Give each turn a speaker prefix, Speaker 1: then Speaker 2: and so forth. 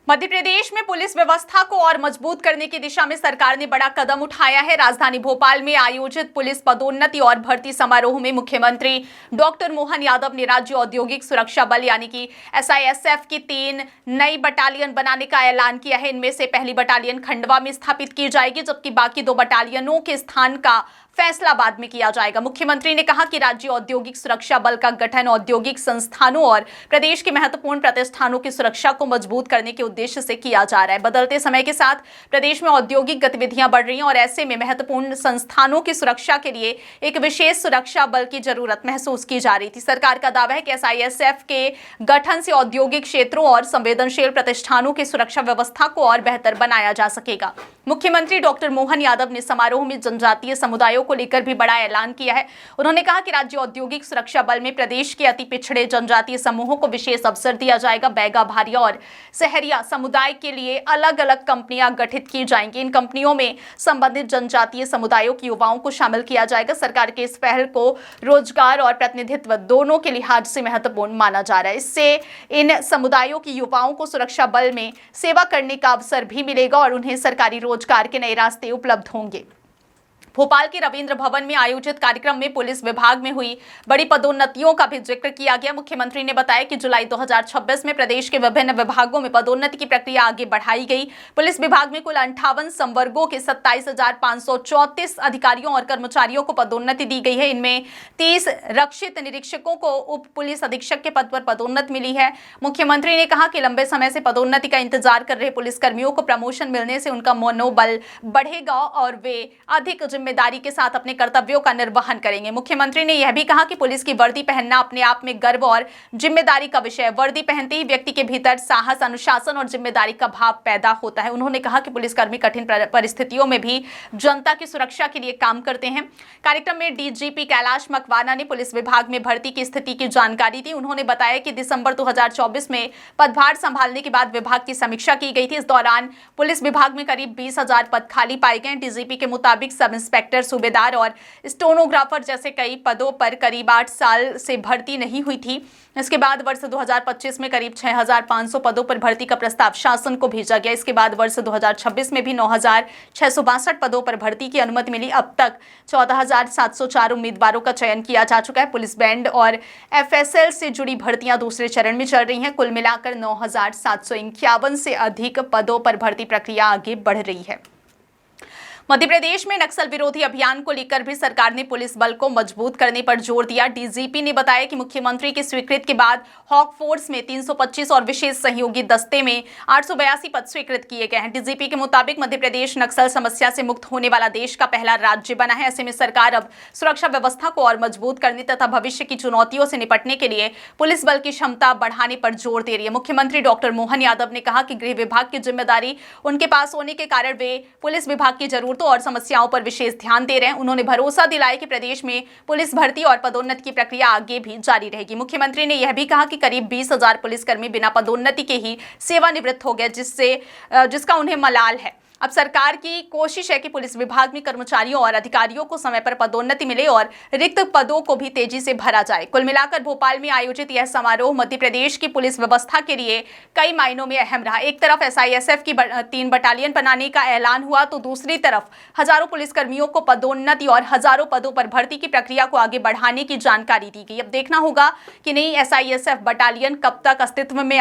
Speaker 1: मध्य प्रदेश में पुलिस व्यवस्था को और मजबूत करने की दिशा में सरकार ने बड़ा कदम उठाया है। राजधानी भोपाल में आयोजित पुलिस पदोन्नति और भर्ती समारोह में मुख्यमंत्री डॉक्टर मोहन यादव ने राज्य औद्योगिक सुरक्षा बल यानी कि SISF की 3 नई बटालियन बनाने का ऐलान किया है। इनमें से पहली बटालियन खंडवा में स्थापित की जाएगी, जबकि बाकी 2 बटालियनों के स्थान का फैसला बाद में किया जाएगा। मुख्यमंत्री ने कहा कि राज्य औद्योगिक सुरक्षा बल का गठन औद्योगिक संस्थानों और प्रदेश के महत्वपूर्ण प्रतिष्ठानों की सुरक्षा को मजबूत करने के उद्देश्य से किया जा रहा है। बदलते समय के साथ प्रदेश में औद्योगिक गतिविधियां बढ़ रही हैं और ऐसे में महत्वपूर्ण संस्थानों की सुरक्षा के लिए एक विशेष सुरक्षा बल की जरूरत महसूस की जा रही थी। सरकार का दावा है कि SISF के गठन से औद्योगिक क्षेत्रों और संवेदनशील प्रतिष्ठानों की सुरक्षा व्यवस्था को और बेहतर बनाया जा सकेगा। मुख्यमंत्री डॉक्टर मोहन यादव ने समारोह में जनजातीय समुदायों को लेकर भी बड़ा ऐलान किया है। उन्होंने कहा कि राज्य औद्योगिक सुरक्षा बल में प्रदेश के अति पिछड़े जनजातीय समूहों को विशेष अवसर दिया जाएगा। बैगा, भारिया और सहरिया समुदाय के लिए अलग अलग कंपनियां गठित की जाएंगी। इन कंपनियों में संबंधित जनजातीय समुदायों के युवाओं को शामिल किया जाएगा। सरकार के इस पहल को रोजगार और प्रतिनिधित्व दोनों के लिहाज से महत्वपूर्ण माना जा रहा है। इससे इन समुदायों के युवाओं को सुरक्षा बल में सेवा करने का अवसर भी मिलेगा और उन्हें सरकारी रोजगार के नए रास्ते उपलब्ध होंगे। भोपाल के रविंद्र भवन में आयोजित कार्यक्रम में पुलिस विभाग में हुई बड़ी पदोन्नतियों का भी जिक्र किया गया। मुख्यमंत्री ने बताया कि जुलाई 2026 में प्रदेश के विभिन्न विभागों में पदोन्नति की प्रक्रिया आगे बढ़ाई गई। पुलिस विभाग में कुल 58 संवर्गों के 27,534 अधिकारियों और कर्मचारियों को पदोन्नति दी गई है। इनमें 30 रक्षित निरीक्षकों को उप पुलिस अधीक्षक के पद पर पदोन्नति मिली है। मुख्यमंत्री ने कहा कि लंबे समय से पदोन्नति का इंतजार कर रहे पुलिसकर्मियों को प्रमोशन मिलने से उनका मनोबल बढ़ेगा और वे अधिक जिम्मेदारी के साथ अपने कर्तव्यों का निर्वहन करेंगे। मुख्यमंत्री ने यह भी कहा कि पुलिस की वर्दी पहनना अपने आप में गर्व और जिम्मेदारी का विषय है। वर्दी पहनते ही व्यक्ति के भीतर साहस, अनुशासन और जिम्मेदारी का भाव पैदा होता है। उन्होंने कहा कि पुलिसकर्मी कठिन परिस्थितियों में भी जनता की सुरक्षा के लिए काम करते हैं। कार्यक्रम में DGP कैलाश मकवाना ने पुलिस विभाग में भर्ती की स्थिति की जानकारी दी। उन्होंने बताया कि दिसंबर 2024 में पदभार संभालने के बाद विभाग की समीक्षा की गई थी। इस दौरान पुलिस विभाग में करीब 20,000 पद खाली पाए गए। DGP के मुताबिक सब इंस्पेक्टर, सूबेदार और स्टेनोग्राफर जैसे कई पदों पर करीब 8 साल से भर्ती नहीं हुई थी। इसके बाद वर्ष 2025 में करीब 6,500 पदों पर भर्ती का प्रस्ताव शासन को भेजा गया। इसके बाद वर्ष 2026 में भी 9,662 पदों पर भर्ती की अनुमति मिली। अब तक 14,704 उम्मीदवारों का चयन किया जा चुका है। पुलिस बैंड और FSL से जुड़ी भर्तियां दूसरे चरण में चल रही हैं। कुल मिलाकर 9,751 से अधिक पदों पर भर्ती प्रक्रिया आगे बढ़ रही है। मध्य प्रदेश में नक्सल विरोधी अभियान को लेकर भी सरकार ने पुलिस बल को मजबूत करने पर जोर दिया। DGP ने बताया कि मुख्यमंत्री की स्वीकृति के बाद हॉक फोर्स में 325 और विशेष सहयोगी दस्ते में 882 पद स्वीकृत किए गए हैं। DGP के मुताबिक मध्य प्रदेश नक्सल समस्या से मुक्त होने वाला देश का पहला राज्य बना है। ऐसे में सरकार अब सुरक्षा व्यवस्था को और मजबूत करने तथा भविष्य की चुनौतियों से निपटने के लिए पुलिस बल की क्षमता बढ़ाने पर जोर दे रही है। मुख्यमंत्री डॉक्टर मोहन यादव ने कहा कि गृह विभाग की जिम्मेदारी उनके पास होने के कारण वे पुलिस विभाग की जरूरत और समस्याओं पर विशेष ध्यान दे रहे हैं। उन्होंने भरोसा दिलाया कि प्रदेश में पुलिस भर्ती और पदोन्नति की प्रक्रिया आगे भी जारी रहेगी। मुख्यमंत्री ने यह भी कहा कि करीब 20,000 पुलिसकर्मी बिना पदोन्नति के ही सेवानिवृत्त हो गए, जिसका उन्हें मलाल है। अब सरकार की कोशिश है कि पुलिस विभाग में कर्मचारियों और अधिकारियों को समय पर पदोन्नति मिले और रिक्त पदों को भी तेजी से भरा जाए। कुल मिलाकर भोपाल में आयोजित यह समारोह मध्य प्रदेश की पुलिस व्यवस्था के लिए कई मायनों में अहम रहा। एक तरफ SISF की 3 बटालियन बनाने का ऐलान हुआ तो दूसरी तरफ हजारों पुलिसकर्मियों को पदोन्नति और हजारों पदों पर भर्ती की प्रक्रिया को आगे बढ़ाने की जानकारी दी गई। अब देखना होगा कि नई SISF बटालियन कब तक अस्तित्व में